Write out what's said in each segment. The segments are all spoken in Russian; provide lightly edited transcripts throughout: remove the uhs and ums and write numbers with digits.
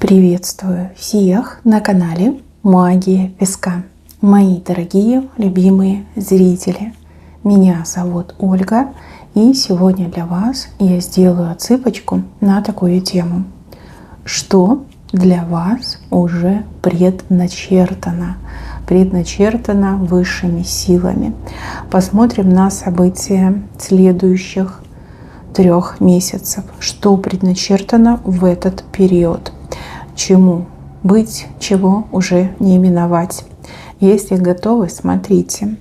Приветствую всех на канале Магия Песка. Мои дорогие, любимые зрители. Меня зовут Ольга, и сегодня для вас я сделаю отсыпочку на такую тему. Что для вас уже предначертано высшими силами. Посмотрим на события следующих 3 месяцев. Что предначертано в этот период. Чему быть, чего уже не миновать. Если готовы, смотрите.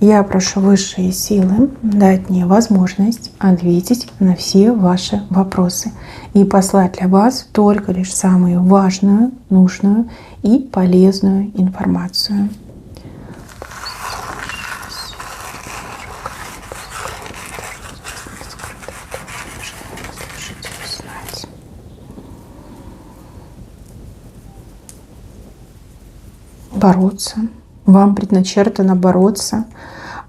Я прошу высшие силы дать мне возможность ответить на все ваши вопросы и послать для вас только лишь самую важную, нужную и полезную информацию. Бороться. Вам предначертано бороться.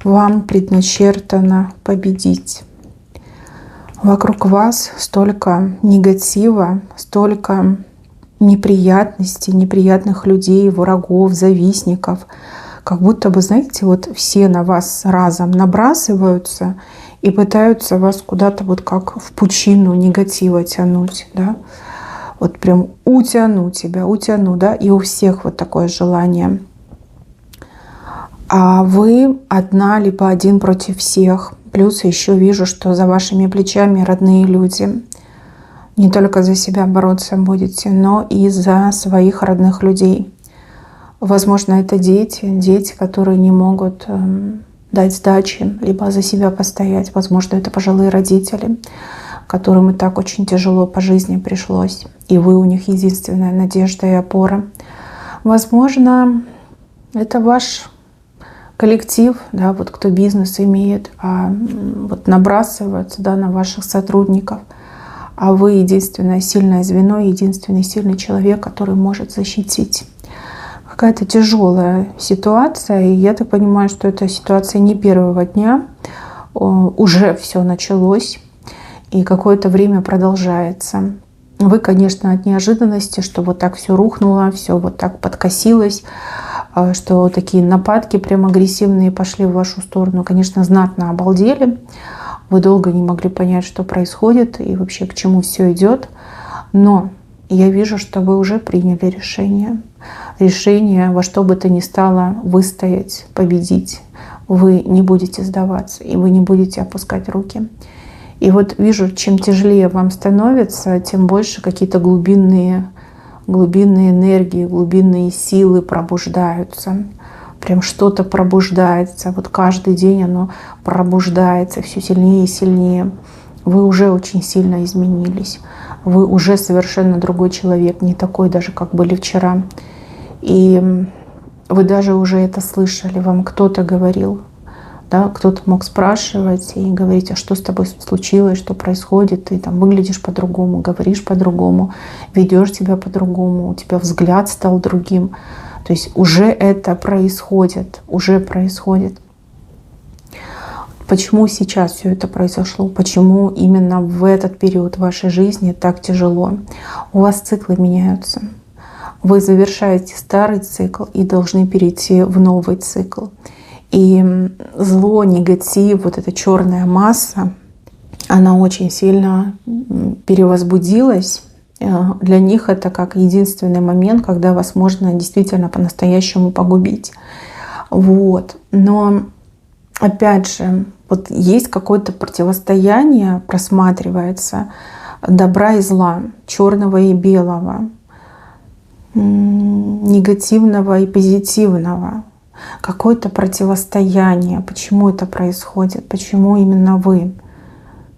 Вам предначертано победить. Вокруг вас столько негатива, столько неприятностей, неприятных людей, врагов, завистников. Как будто бы, знаете, вот все на вас разом набрасываются и пытаются вас куда-то вот как в пучину негатива тянуть, да? Вот прям утяну тебя, утяну, да, и у всех вот такое желание. А вы одна, либо один против всех. Плюс еще вижу, что за вашими плечами родные люди. Не только за себя бороться будете, но и за своих родных людей. Возможно, это дети, которые не могут дать сдачи, либо за себя постоять. Возможно, это пожилые родители, которым и так очень тяжело по жизни пришлось. И вы у них единственная надежда и опора. Возможно, это ваш коллектив, да, вот кто бизнес имеет, вот набрасывается, да, на ваших сотрудников. А вы единственное сильное звено, единственный сильный человек, который может защитить. Какая-то тяжелая ситуация. И я так понимаю, что эта ситуация не первого дня. Уже все началось. И какое-то время продолжается. Вы, конечно, от неожиданности, что вот так все рухнуло, все вот так подкосилось, что такие нападки прям агрессивные пошли в вашу сторону, конечно, знатно обалдели. Вы долго не могли понять, что происходит и вообще к чему все идет. Но я вижу, что вы уже приняли решение. Решение во что бы то ни стало выстоять, победить. Вы не будете сдаваться, и вы не будете опускать руки. И вот вижу, чем тяжелее вам становится, тем больше какие-то глубинные энергии, глубинные силы пробуждаются. Прям что-то пробуждается. Вот каждый день оно пробуждается все сильнее и сильнее. Вы уже очень сильно изменились. Вы уже совершенно другой человек, не такой даже, как были вчера. И вы даже уже это слышали, вам кто-то говорил. Да, кто-то мог спрашивать и говорить, а что с тобой случилось, что происходит, ты там выглядишь по-другому, говоришь по-другому, ведешь себя по-другому, у тебя взгляд стал другим. То есть уже это происходит, уже происходит. Почему сейчас все это произошло? Почему именно в этот период вашей жизни так тяжело? У вас циклы меняются. Вы завершаете старый цикл и должны перейти в новый цикл. И зло, негатив, вот эта черная масса, она очень сильно перевозбудилась. Для них это как единственный момент, когда вас можно действительно по-настоящему погубить. Вот. Но опять же, вот есть какое-то противостояние, просматривается добра и зла, черного и белого, негативного и позитивного. Какое-то противостояние. Почему это происходит? Почему именно вы?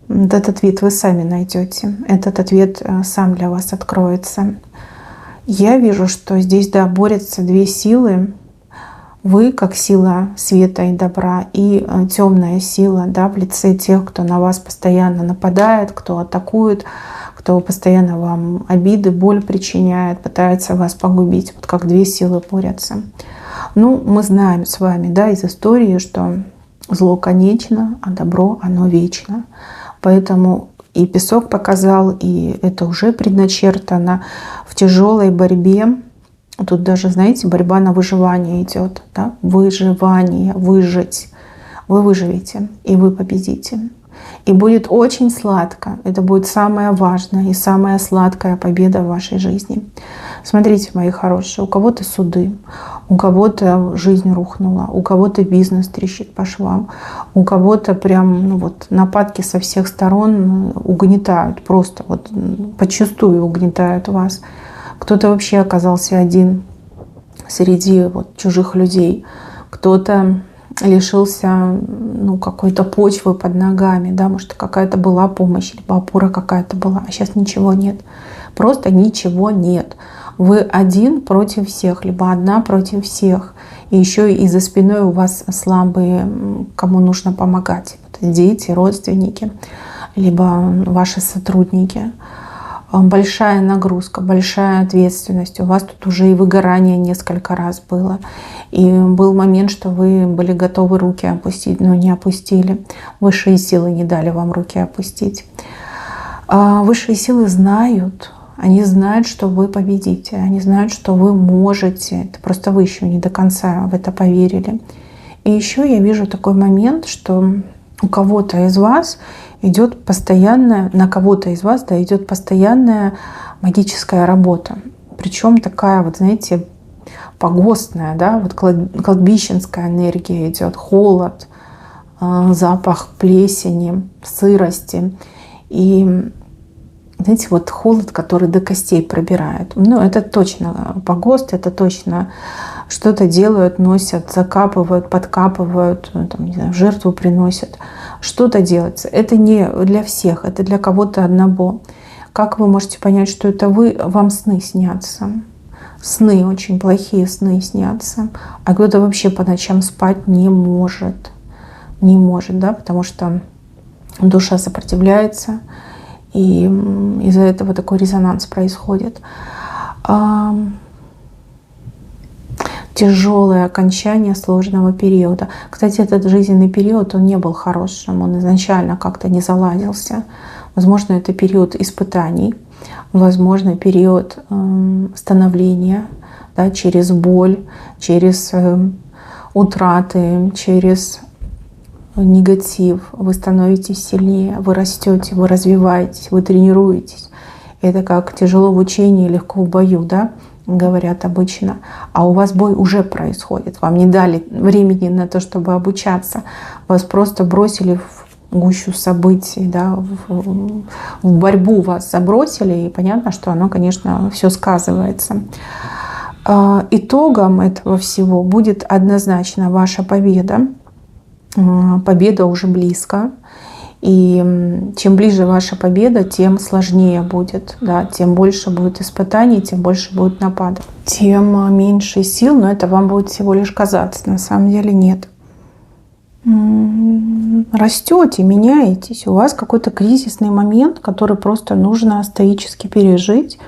Этот ответ вы сами найдете. Этот ответ сам для вас откроется. Я вижу, что здесь, да, борются две силы. Вы как сила света и добра, и темная сила, да, в лице тех, кто на вас постоянно нападает, кто атакует, кто постоянно вам обиды, боль причиняет, пытается вас погубить. Вот как две силы борются. Ну, мы знаем с вами, да, из истории, что зло конечно, а добро оно вечно. Поэтому И песок показал, и это уже предначертано в тяжелой борьбе. Тут даже, знаете, борьба на выживание идет. Да? Выживание, выжить. Вы выживете, и вы победите. И будет очень сладко. Это будет самая важная и самая сладкая победа в вашей жизни. Смотрите, мои хорошие, у кого-то суды, у кого-то жизнь рухнула, у кого-то бизнес трещит по швам, у кого-то прям нападки со всех сторон угнетают, просто подчистую угнетают вас. Кто-то вообще оказался один среди чужих людей, кто-то лишился какой-то почвы под ногами, да, может, какая-то была помощь, либо опора какая-то была, а сейчас ничего нет. Просто ничего нет. Вы один против всех, либо одна против всех. И еще и за спиной у вас слабые, кому нужно помогать. Дети, родственники, либо ваши сотрудники. Большая нагрузка, большая ответственность. У вас тут уже и выгорание несколько раз было. И был момент, что вы были готовы руки опустить, но не опустили. Высшие силы не дали вам руки опустить. Высшие силы знают, они знают, что вы победите. Они знают, что вы можете. Это просто вы еще не до конца в это поверили. И еще я вижу такой момент, что у кого-то из вас идет постоянная, на кого-то из вас идет постоянная магическая работа. Причем такая, знаете, погостная, да, кладбищенская энергия идет, холод, запах плесени, сырости. И знаете, холод, который до костей пробирает. Это точно погост, это точно что-то делают, носят, закапывают, подкапывают, не знаю, жертву приносят. Что-то делается. Это не для всех, это для кого-то одного. Как вы можете понять, что это вы? Вам сны снятся. Сны, очень плохие сны снятся. А кто-то вообще по ночам спать не может. Не может, да, потому что душа сопротивляется. И из-за этого такой резонанс происходит. Тяжелое окончание сложного периода. Кстати, этот жизненный период, он не был хорошим. Он изначально как-то не заладился. Возможно, это период испытаний. Возможно, период становления, да, через боль, через утраты, через негатив. Вы становитесь сильнее, вы растете, вы развиваетесь, вы тренируетесь. Это как тяжело в учении, легко в бою, да, говорят обычно. А у вас бой уже происходит. Вам не дали времени на то, чтобы обучаться. Вас просто бросили в гущу событий, да, в борьбу вас забросили. И понятно, что оно, конечно, все сказывается. Итогом этого всего будет однозначно ваша победа. Победа уже близко. И чем ближе ваша победа, тем сложнее будет, да, тем больше будет испытаний, тем больше будет нападов, тем меньше сил, но это вам будет всего лишь казаться, на самом деле нет. Растете, меняетесь, у вас какой-то кризисный момент, который просто нужно стоически пережить,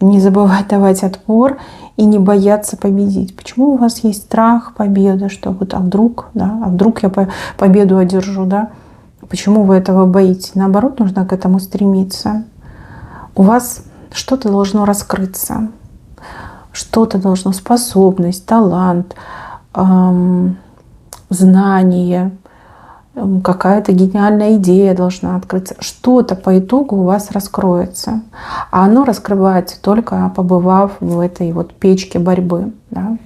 не забывать давать отпор и не бояться победить. Почему у вас есть страх победы, что а вдруг я победу одержу, да? Почему вы этого боитесь? Наоборот, нужно к этому стремиться. У вас что-то должно раскрыться. Что-то должно, способность, талант, знание, какая-то гениальная идея должна открыться. Что-то по итогу у вас раскроется. А оно раскрывается только побывав в этой печке борьбы, да,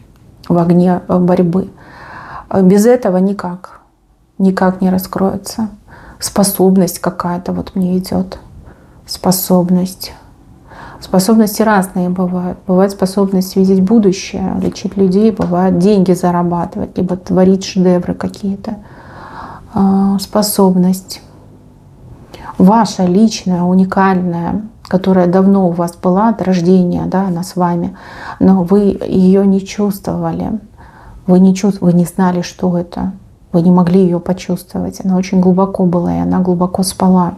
в огне борьбы. Без этого никак не раскроется. Способность какая-то мне идет. Способности разные бывают. Бывает способность видеть будущее, лечить людей, бывает деньги зарабатывать, либо творить шедевры какие-то. Способность ваша личная, уникальная, которая давно у вас была от рождения, да, она с вами, но вы ее не чувствовали. Вы не знали, что это. Вы не могли ее почувствовать. Она очень глубоко была, и она глубоко спала.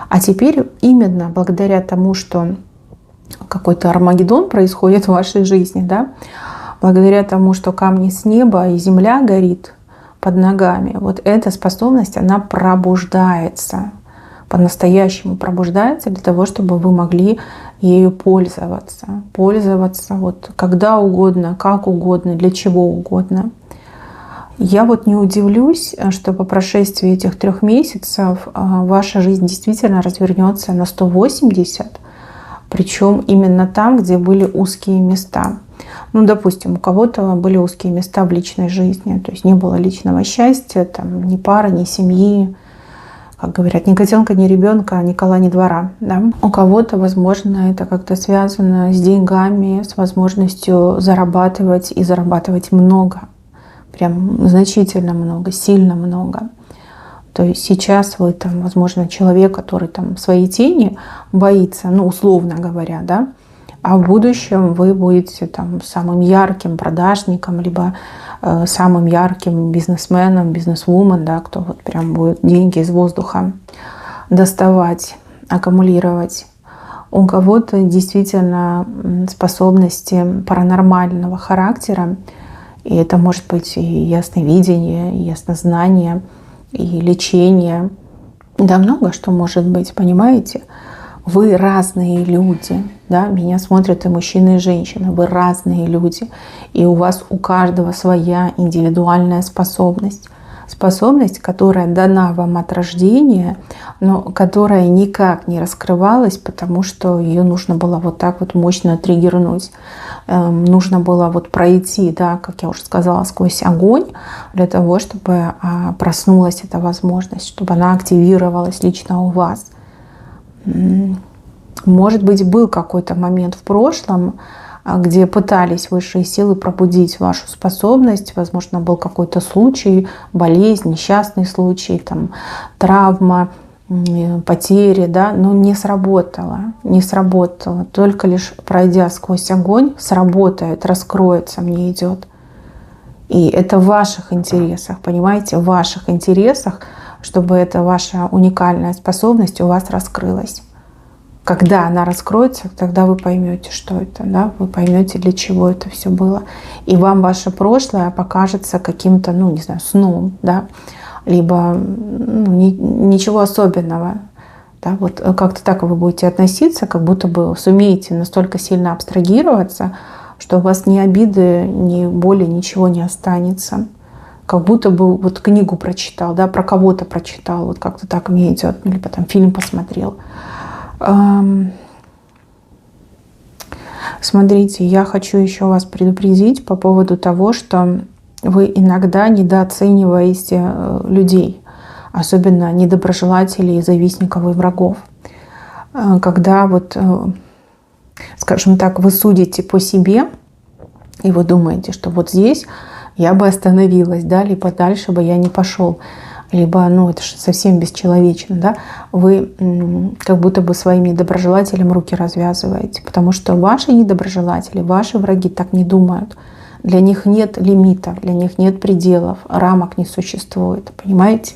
А теперь именно благодаря тому, что какой-то Армагеддон происходит в вашей жизни, да, благодаря тому, что камни с неба и земля горит под ногами, эта способность, она пробуждается. по-настоящему пробуждается для того, чтобы вы могли ею пользоваться. Пользоваться вот когда угодно, как угодно, для чего угодно. Я вот не удивлюсь, что по прошествии этих 3 месяцев ваша жизнь действительно развернется на 180, причем именно там, где были узкие места. Ну, допустим, у кого-то были узкие места в личной жизни, то есть не было личного счастья, там, ни пары, ни семьи, как говорят, ни котенка, ни ребенка, ни кола, ни двора. Да? У кого-то, возможно, это как-то связано с деньгами, с возможностью зарабатывать и зарабатывать много. Прям значительно много, сильно много. То есть сейчас вы там, возможно, человек, который там своей тени боится, ну, условно говоря, да, а в будущем вы будете там самым ярким продажником, либо самым ярким бизнесменом, бизнесвумен, да, кто вот прям будет деньги из воздуха доставать, аккумулировать. У кого-то действительно способности паранормального характера, и это может быть и ясновидение, и яснознание, и лечение. Да, много что может быть, понимаете? Вы разные люди, да, меня смотрят и мужчины, и женщины, вы разные люди, и у вас у каждого своя индивидуальная способность. Способность, которая дана вам от рождения, но которая никак не раскрывалась, потому что ее нужно было вот так вот мощно триггернуть. Нужно было вот пройти, да, как я уже сказала, сквозь огонь для того, чтобы проснулась эта возможность, чтобы она активировалась лично у вас. Может быть, был какой-то момент в прошлом, где пытались высшие силы пробудить вашу способность. Возможно, был какой-то случай, болезнь, несчастный случай, там, травма, потери, да, но не сработало. Не сработало. Только лишь пройдя сквозь огонь, сработает, раскроется, мне идет. И это в ваших интересах, понимаете, в ваших интересах, чтобы эта ваша уникальная способность у вас раскрылась. Когда она раскроется, тогда вы поймете, что это, да? Вы поймете, для чего это все было. И вам ваше прошлое покажется каким-то, ну, не знаю, сном, да? Либо ничего особенного. Да? Вот как-то так вы будете относиться, как будто бы сумеете настолько сильно абстрагироваться, что у вас ни обиды, ни боли, ничего не останется. Как будто бы вот книгу прочитал, да, про кого-то прочитал, вот как-то так мне идет, или потом фильм посмотрел. Смотрите, я хочу еще вас предупредить по поводу того, что вы иногда недооцениваете людей, особенно недоброжелателей, завистников и врагов. Когда вот, скажем так, вы судите по себе, и вы думаете, что вот здесь я бы остановилась, да, либо дальше бы я не пошел. Либо, ну, это же совсем бесчеловечно, да, вы как будто бы своим недоброжелателям руки развязываете, потому что ваши недоброжелатели, ваши враги так не думают. Для них нет лимитов, для них нет пределов, рамок не существует, понимаете?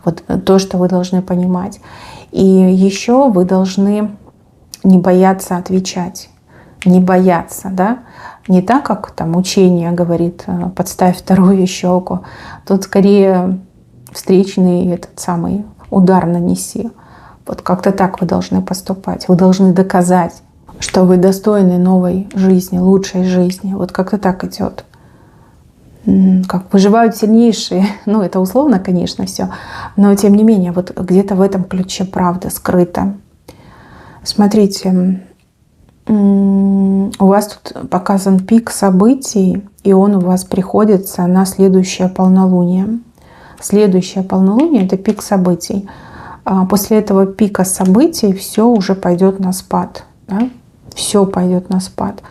Вот то, что вы должны понимать. И еще вы должны не бояться отвечать, не бояться, да, не так, как там учение говорит, подставь вторую щеку, тут скорее встречный этот самый удар нанеси. Вот как-то так вы должны поступать. Вы должны доказать, что вы достойны новой жизни, лучшей жизни. Вот как-то так идет. Как выживают сильнейшие. Ну, это условно, конечно, все. Но тем не менее, вот где-то в этом ключе правда скрыта. Смотрите, у вас тут показан пик событий, и он у вас приходится на следующее полнолуние. Следующее полнолуние – это пик событий. После этого пика событий все уже пойдет на спад. Да? Все пойдет на спад.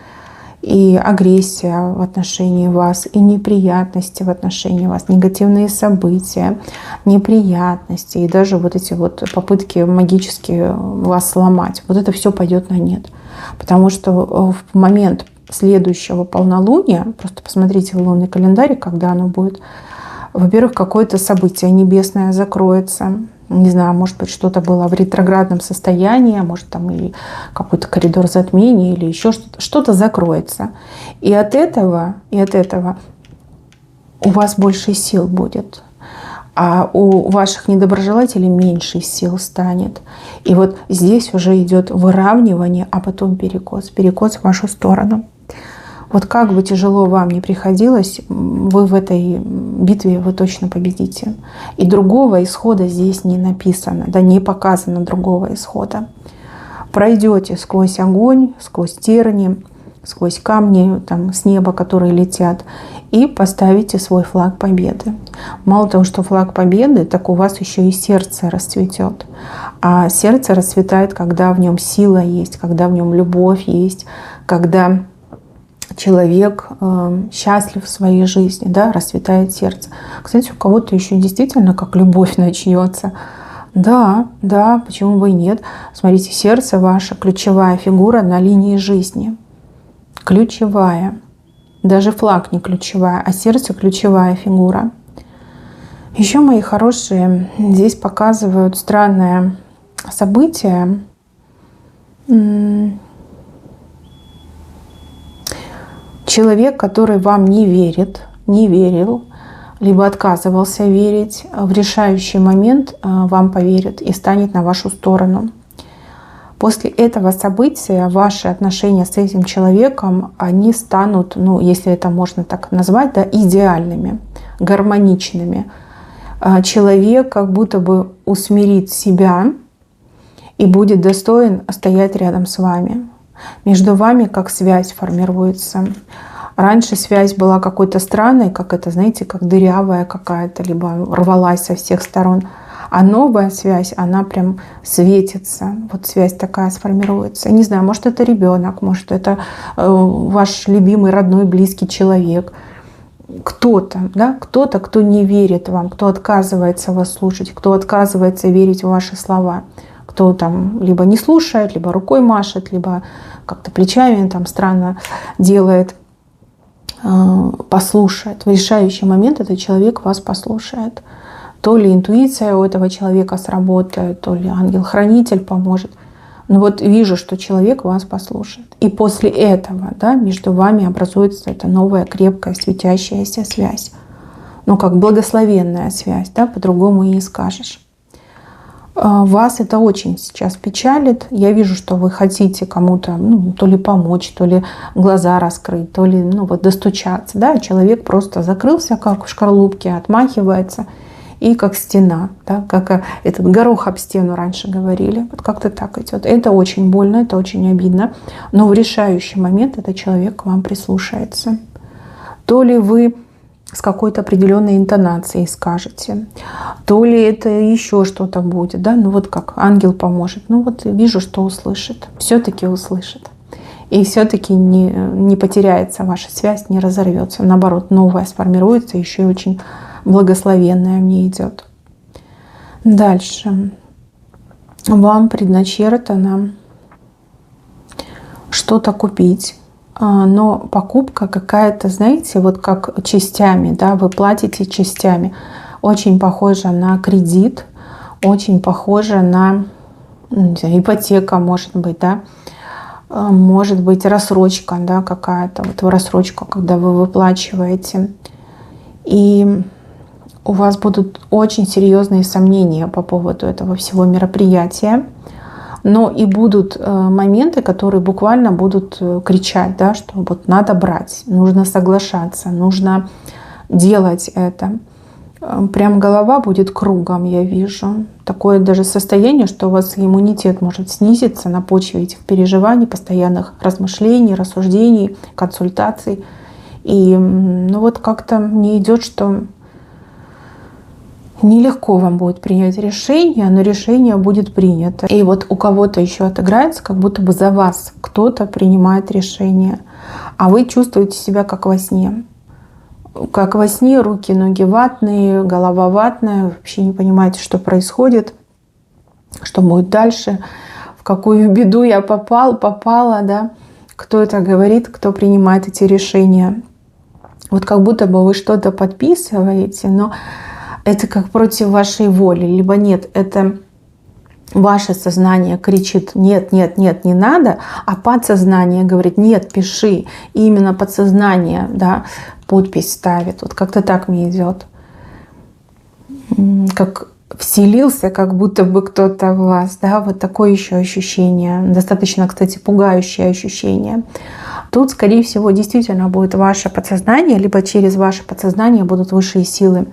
И агрессия в отношении вас, и неприятности в отношении вас, негативные события, неприятности, и даже вот эти вот попытки магически вас сломать. Вот это все пойдет на нет. Потому что в момент следующего полнолуния, просто посмотрите в лунный календарь, когда оно будет, во-первых, какое-то событие небесное закроется. Не знаю, может быть, что-то было в ретроградном состоянии, может, там и какой-то коридор затмений, или еще что-то. Что-то закроется. И от этого у вас больше сил будет. а у ваших недоброжелателей меньше сил станет. И вот здесь уже идет выравнивание, а потом перекос. Перекос в вашу сторону. Вот как бы тяжело вам ни приходилось, вы в этой битве вы точно победите. И другого исхода здесь не написано, да, не показано другого исхода. Пройдете сквозь огонь, сквозь терни, сквозь камни там, с неба, которые летят, и поставите свой флаг победы. Мало того, что флаг победы, так у вас еще и сердце расцветет. А сердце расцветает, когда в нем сила есть, когда в нем любовь есть, когда человек счастлив в своей жизни, да, расцветает сердце. Кстати, у кого-то еще действительно как любовь начнется. Да, да, почему бы и нет. Смотрите, сердце ваша ключевая фигура на линии жизни. Ключевая. Даже флаг не ключевая, а сердце ключевая фигура. Еще, мои хорошие, здесь показывают странное событие. Человек, который вам не верит, не верил, либо отказывался верить, в решающий момент вам поверит и станет на вашу сторону. После этого события ваши отношения с этим человеком, они станут, ну, если это можно так назвать, да, идеальными, гармоничными. Человек как будто бы усмирит себя и будет достоин стоять рядом с вами. Между вами как связь формируется. Раньше связь была какой-то странной, как это, знаете, как дырявая какая-то, либо рвалась со всех сторон. А новая связь, она прям светится. Вот связь такая сформируется. Не знаю, может это ребенок, может это ваш любимый, родной, близкий человек. Кто-то, да, кто-то, кто не верит вам, кто отказывается вас слушать, кто отказывается верить в ваши слова. Кто там либо не слушает, либо рукой машет, либо как-то плечами там странно делает, послушает. В решающий момент этот человек вас послушает. То ли интуиция у этого человека сработает, то ли ангел-хранитель поможет. Но вот вижу, что человек вас послушает. И после этого, да, между вами образуется эта новая, крепкая, светящаяся связь. Ну, как благословенная связь, да, по-другому и не скажешь. Вас это очень сейчас печалит. Я вижу, что вы хотите кому-то, ну, то ли помочь, то ли глаза раскрыть, то ли, ну, вот достучаться. Да? Человек просто закрылся, как в шкарлупке, отмахивается. И как стена, да? Как этот горох об стену раньше говорили. Вот как-то так идет. Это очень больно, это очень обидно. Но в решающий момент этот человек к вам прислушается. То ли вы с какой-то определенной интонацией скажете, то ли это еще что-то будет, да, ну вот как ангел поможет, ну вот вижу, что услышит, все-таки услышит. И все-таки не потеряется ваша связь, не разорвется, наоборот, новая сформируется, еще и очень благословенная мне идет. Дальше. Вам предначертано что-то купить. Но покупка какая-то, знаете, вот как частями, да, вы платите частями. Очень похоже на кредит, очень похоже на, не знаю, ипотека, может быть, да, может быть рассрочка, да, какая-то, вот рассрочка, когда вы выплачиваете. И у вас будут очень серьезные сомнения по поводу этого всего мероприятия. Но и будут моменты, которые буквально будут кричать, да, что вот надо брать, нужно соглашаться, нужно делать это. Прям голова будет кругом, я вижу. Такое даже состояние, что у вас иммунитет может снизиться на почве этих переживаний, постоянных размышлений, рассуждений, консультаций. И ну вот как-то мне идет, что нелегко вам будет принять решение, но решение будет принято. И вот у кого-то еще отыграется, как будто бы за вас кто-то принимает решение. А вы чувствуете себя как во сне. Как во сне, руки, ноги ватные, голова ватная. Вообще не понимаете, что происходит, что будет дальше, в какую беду я попала, да. Кто это говорит, кто принимает эти решения. Вот как будто бы вы что-то подписываете, но это как против вашей воли, либо нет, это ваше сознание кричит нет, нет, нет, не надо, а подсознание говорит нет, пиши. И именно подсознание, да, подпись ставит. Вот как-то так мне идет. как вселился, как будто бы кто-то в вас, да, вот такое еще ощущение, достаточно, кстати, пугающее ощущение. Тут, скорее всего, действительно будет ваше подсознание, либо через ваше подсознание будут высшие силы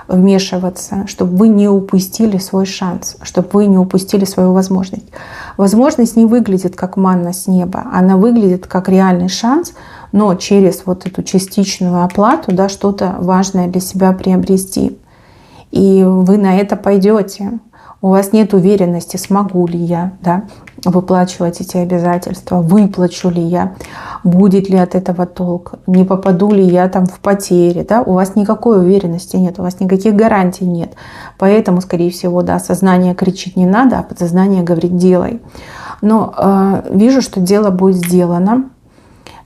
вмешиваться, чтобы вы не упустили свой шанс, чтобы вы не упустили свою возможность. Возможность не выглядит как манна с неба, она выглядит как реальный шанс, но через вот эту частичную оплату, да, что-то важное для себя приобрести. И вы на это пойдете. У вас нет уверенности, смогу ли я, да, выплачивать эти обязательства, выплачу ли я, будет ли от этого толк, не попаду ли я там в потери. Да? У вас никакой уверенности нет, у вас никаких гарантий нет. Поэтому, скорее всего, да, сознание кричит не надо, а подсознание говорит делай. Но вижу, что дело будет сделано.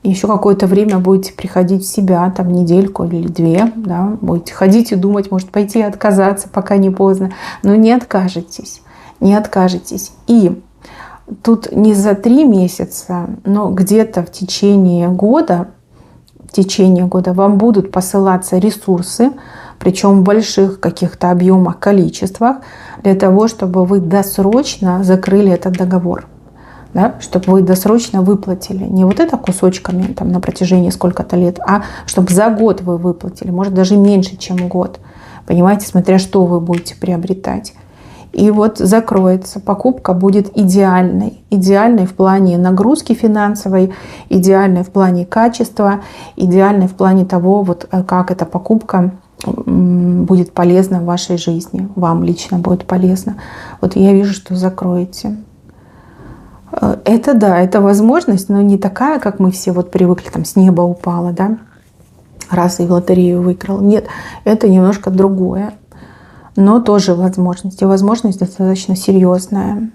Еще какое-то время будете приходить в себя, там недельку или две, да, будете ходить и думать, может пойти отказаться, пока не поздно, но не откажетесь, не откажетесь. И тут не за 3 месяца, но где-то в течение года вам будут посылаться ресурсы, причем в больших каких-то объемах, количествах, для того, чтобы вы досрочно закрыли этот договор. Да, чтобы вы досрочно выплатили. Не вот это кусочками там, на протяжении сколько-то лет, а чтобы за год вы выплатили. Может, даже меньше, чем год. Понимаете, смотря что вы будете приобретать. И вот закроется. Покупка будет идеальной. Идеальной в плане нагрузки финансовой, идеальной в плане качества, идеальной в плане того, вот, как эта покупка будет полезна в вашей жизни. Вам лично будет полезно. Вот я вижу, что закроете. Это да, это возможность, но не такая, как мы все вот привыкли, там с неба упала, да, раз и в лотерею выиграл. Нет, это немножко другое, но тоже возможность. И возможность достаточно серьезная.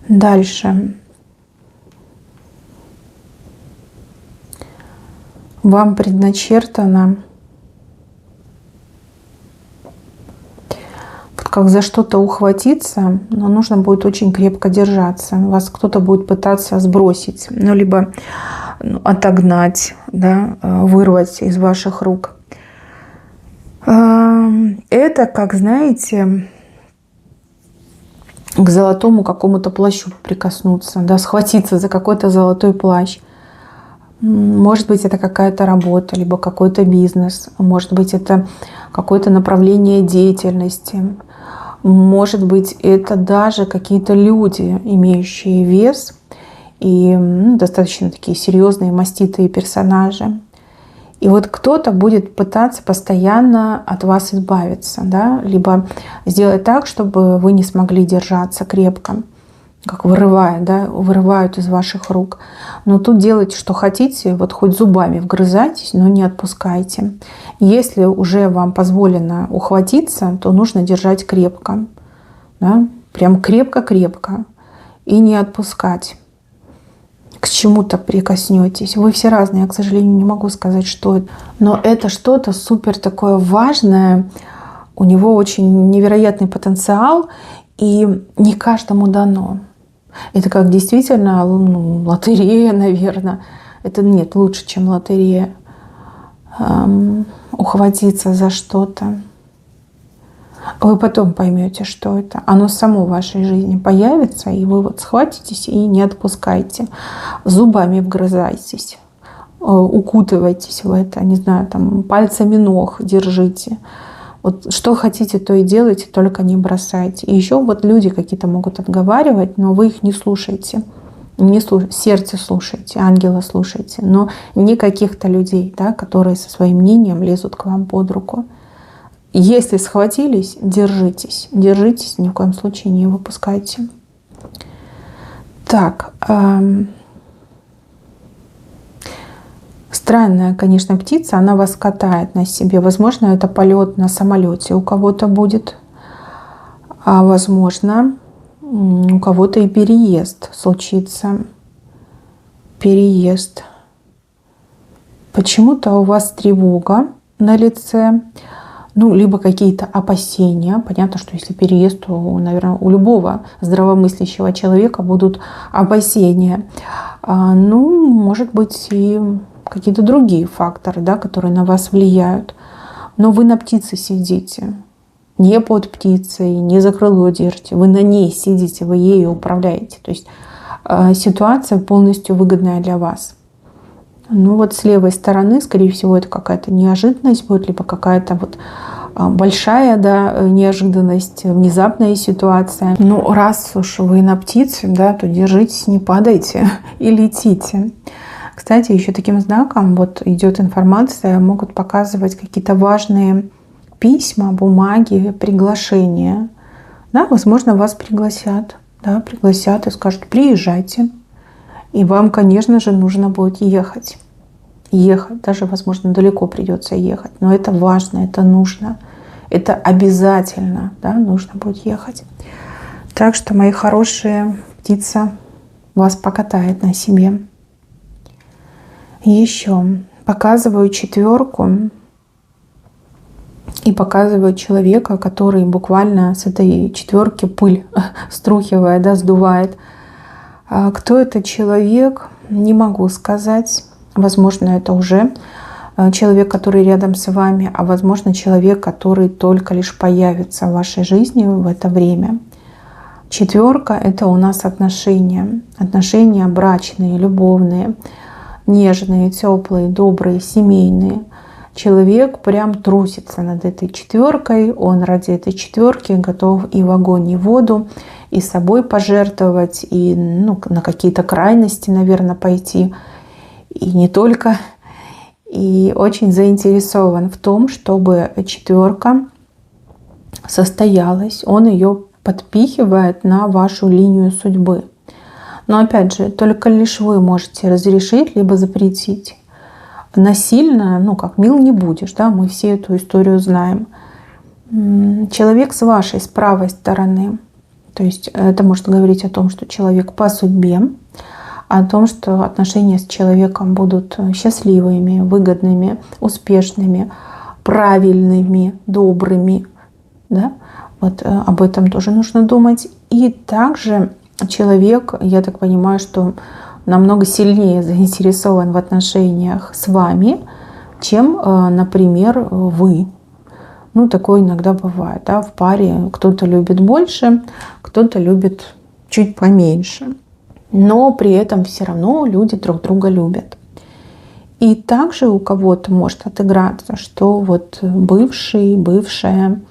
Дальше. Вам предначертано как за что-то ухватиться, но нужно будет очень крепко держаться. Вас кто-то будет пытаться сбросить, ну, либо отогнать, да, вырвать из ваших рук. Это, как знаете, к золотому какому-то плащу прикоснуться, да, схватиться за какой-то золотой плащ. Может быть, это какая-то работа, либо какой-то бизнес. Может быть, это какое-то направление деятельности. Может быть, это даже какие-то люди, имеющие вес и достаточно такие серьезные, маститые персонажи. И вот кто-то будет пытаться постоянно от вас избавиться, да? Либо сделать так, чтобы вы не смогли держаться крепко, как вырывая, да? Вырывают из ваших рук. Но тут делайте, что хотите, вот хоть зубами вгрызайтесь, но не отпускайте. Если уже вам позволено ухватиться, то нужно держать крепко, да? Прям крепко-крепко и не отпускать. К чему-то прикоснетесь. Вы все разные, я, к сожалению, не могу сказать, что это. Но это что-то супер такое важное. У него очень невероятный потенциал, и не каждому дано. Это как действительно лотерея, наверное. Это нет, лучше, чем лотерея. Ухватиться за что-то. Вы потом поймете, что это. Оно само в вашей жизни появится, и вы вот схватитесь и не отпускайте. Зубами вгрызайтесь, укутывайтесь в это, не знаю, там пальцами ног держите. Вот что хотите, то и делайте, только не бросайте. И еще вот люди какие-то могут отговаривать, но вы их не слушайте. Не слушайте, сердце слушайте, ангела слушайте, но не каких-то людей, да, которые со своим мнением лезут к вам под руку. Если схватились, держитесь. Держитесь, ни в коем случае не выпускайте. Так. Странная, конечно, птица. Она вас катает на себе. Возможно, это полет на самолете у кого-то будет. А возможно, у кого-то и переезд случится. Переезд. Почему-то у вас тревога на лице. Ну, либо какие-то опасения. Понятно, что если переезд, то, наверное, у любого здравомыслящего человека будут опасения. Ну, может быть, и какие-то другие факторы, да, которые на вас влияют. Но вы на птице сидите. не под птицей, не за крыло держите. Вы на ней сидите, вы ею управляете. То есть ситуация полностью выгодная для вас. Ну вот с левой стороны, скорее всего, это какая-то неожиданность будет, либо какая-то вот большая, да, неожиданность, внезапная ситуация. Ну, раз уж вы на птице, да, то держитесь, не падайте и летите. Кстати, еще таким знаком вот идет информация, могут показывать какие-то важные письма, бумаги, приглашения. Да, возможно, вас пригласят, да, пригласят и скажут: приезжайте. И вам, конечно же, нужно будет ехать. Ехать, даже, возможно, далеко придется ехать. Но это важно, это нужно, это обязательно, да, нужно будет ехать. Так что, мои хорошие, птица вас покатает на себе. Еще показываю 4 и показываю человека, который буквально с этой 4 пыль струхивает, да, сдувает. Кто это человек, не могу сказать. Возможно, это уже человек, который рядом с вами, а возможно, человек, который только лишь появится в вашей жизни в это время. 4 — это у нас отношения. Отношения брачные, любовные, нежные, теплые, добрые, семейные. Человек прям трусится над этой 4. Он ради этой 4 готов и в огонь, и в воду, и собой пожертвовать, и на какие-то крайности, наверное, пойти. И не только. И очень заинтересован в том, чтобы 4 состоялась. Он ее подпихивает на вашу линию судьбы. Но опять же, только лишь вы можете разрешить либо запретить. Насильно, как мил не будешь, да, мы все эту историю знаем. Человек с вашей, с правой стороны. То есть это может говорить о том, что человек по судьбе, о том, что отношения с человеком будут счастливыми, выгодными, успешными, правильными, добрыми. Да? Вот об этом тоже нужно думать. И также человек, я так понимаю, что намного сильнее заинтересован в отношениях с вами, чем, например, вы. Такое иногда бывает. Да? В паре кто-то любит больше, кто-то любит чуть поменьше. Но при этом все равно люди друг друга любят. И также у кого-то может отыграться, что вот бывший, бывшая,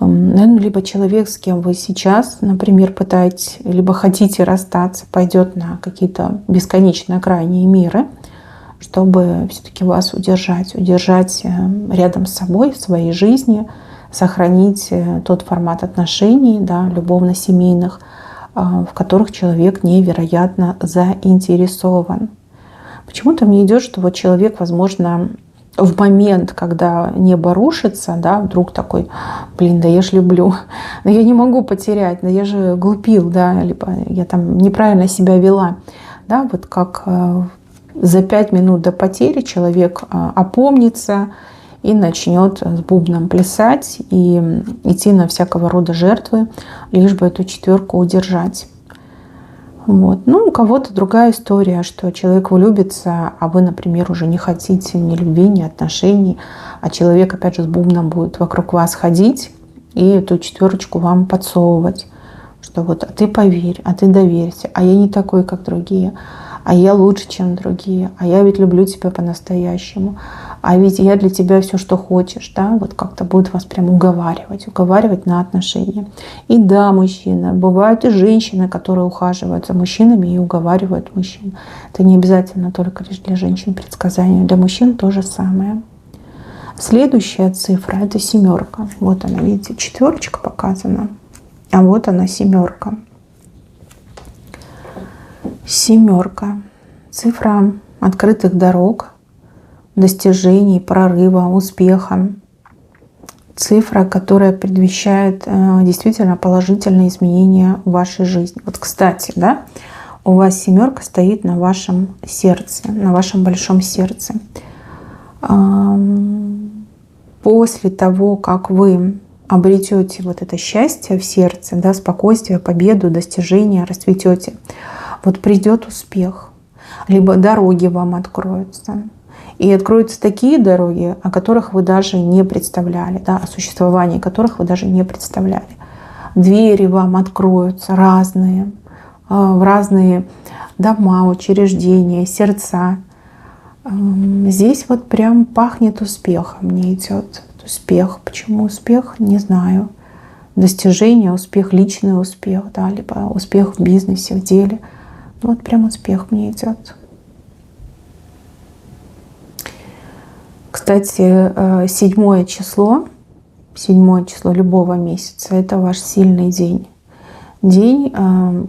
либо человек, с кем вы сейчас, например, пытаетесь, либо хотите расстаться, пойдет на какие-то бесконечно крайние меры, чтобы все-таки вас удержать рядом с собой, в своей жизни, сохранить тот формат отношений, да, любовно-семейных, в которых человек невероятно заинтересован. Почему-то мне идет, что вот человек, возможно, в момент, когда небо рушится, да, вдруг такой: блин, да я ж люблю, но я не могу потерять, да я же глупил, да, либо я там неправильно себя вела. Да, вот как за 5 минут до потери человек опомнится и начнет с бубном плясать и идти на всякого рода жертвы, лишь бы эту 4 удержать. Вот. У кого-то другая история, что человек влюбится, а вы, например, уже не хотите ни любви, ни отношений, а человек, опять же, с бубном будет вокруг вас ходить и эту 4 вам подсовывать, что вот: а ты поверь, а ты доверься, а я не такой, как другие, а я лучше, чем другие, а я ведь люблю тебя по-настоящему, а ведь я для тебя все, что хочешь, да, вот как-то будет вас прям уговаривать на отношения. И да, мужчина, бывают и женщины, которые ухаживают за мужчинами и уговаривают мужчин. Это не обязательно только лишь для женщин предсказания, для мужчин то же самое. Следующая цифра — это 7. Вот она, видите, 4 показана, а вот она 7. 7. Цифра открытых дорог, достижений, прорыва, успеха. Цифра, которая предвещает действительно положительные изменения в вашей жизни. Вот, кстати, да, у вас 7 стоит на вашем сердце, на вашем большом сердце. После того, как вы обретете вот это счастье в сердце, да, спокойствие, победу, достижения, расцветете, вот придет успех, либо дороги вам откроются, И откроются такие дороги, о которых вы даже не представляли, да, о существовании которых вы даже не представляли. Двери вам откроются разные, в разные дома, учреждения, сердца. Здесь вот прям пахнет успехом, мне идет успех. Почему успех? Не знаю. Достижение, успех, личный успех, да, либо успех в бизнесе, в деле. Вот прям успех мне идет. Кстати, 7 число любого месяца — это ваш сильный день. День,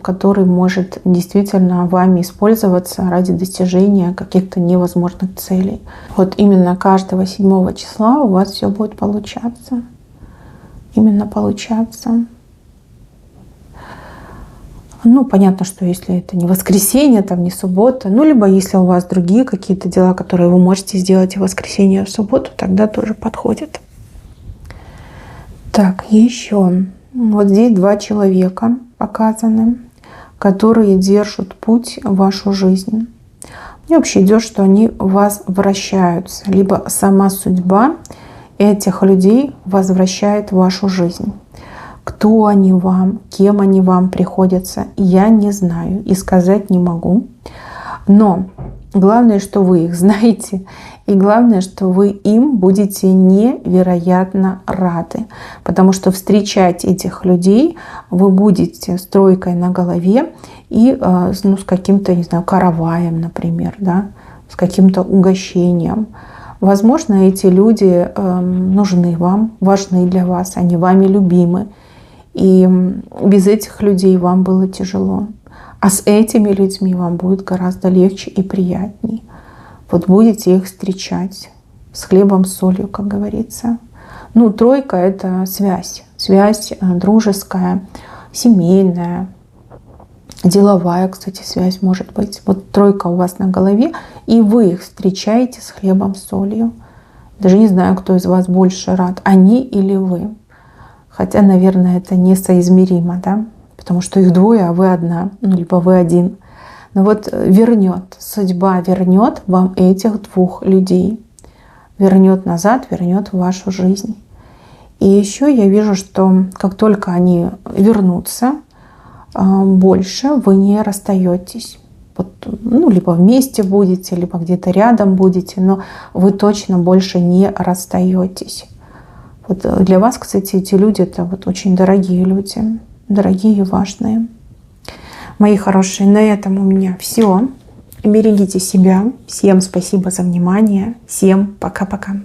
который может действительно вами использоваться ради достижения каких-то невозможных целей. Вот именно каждого 7 числа у вас все будет получаться. Именно получаться. Ну, понятно, что если это не воскресенье, там, не суббота, ну, либо если у вас другие какие-то дела, которые вы можете сделать в воскресенье, в субботу, тогда тоже подходит. Так, еще. Вот здесь 2 человека показаны, которые держат путь в вашу жизнь. Мне вообще идет, что они в вас вращаются. Либо сама судьба этих людей возвращает в вашу жизнь. Кто они вам, кем они вам приходятся, я не знаю и сказать не могу. Но главное, что вы их знаете, и главное, что вы им будете невероятно рады. Потому что встречать этих людей вы будете с тройкой на голове и ну, с каким-то, не знаю, караваем, например, да, с каким-то угощением. Возможно, эти люди нужны вам, важны для вас, они вами любимы. И без этих людей вам было тяжело. А с этими людьми вам будет гораздо легче и приятней. Вот будете их встречать с хлебом, с солью, как говорится. Ну, тройка — это связь. Связь дружеская, семейная, деловая, кстати, связь может быть. Вот тройка у вас на голове, и вы их встречаете с хлебом, с солью. Даже не знаю, кто из вас больше рад, они или вы. Хотя, наверное, это несоизмеримо, да? Потому что их 2, а вы 1, ну, либо вы 1. Но вот судьба вернет вам этих 2 людей. Вернет назад, вернет в вашу жизнь. И еще я вижу, что как только они вернутся, больше вы не расстаетесь. Вот, ну, либо вместе будете, либо где-то рядом будете, но вы точно больше не расстаетесь. Вот для вас, кстати, эти люди — это вот очень дорогие люди, дорогие и важные. Мои хорошие, на этом у меня все. Берегите себя. Всем спасибо за внимание. Всем пока-пока.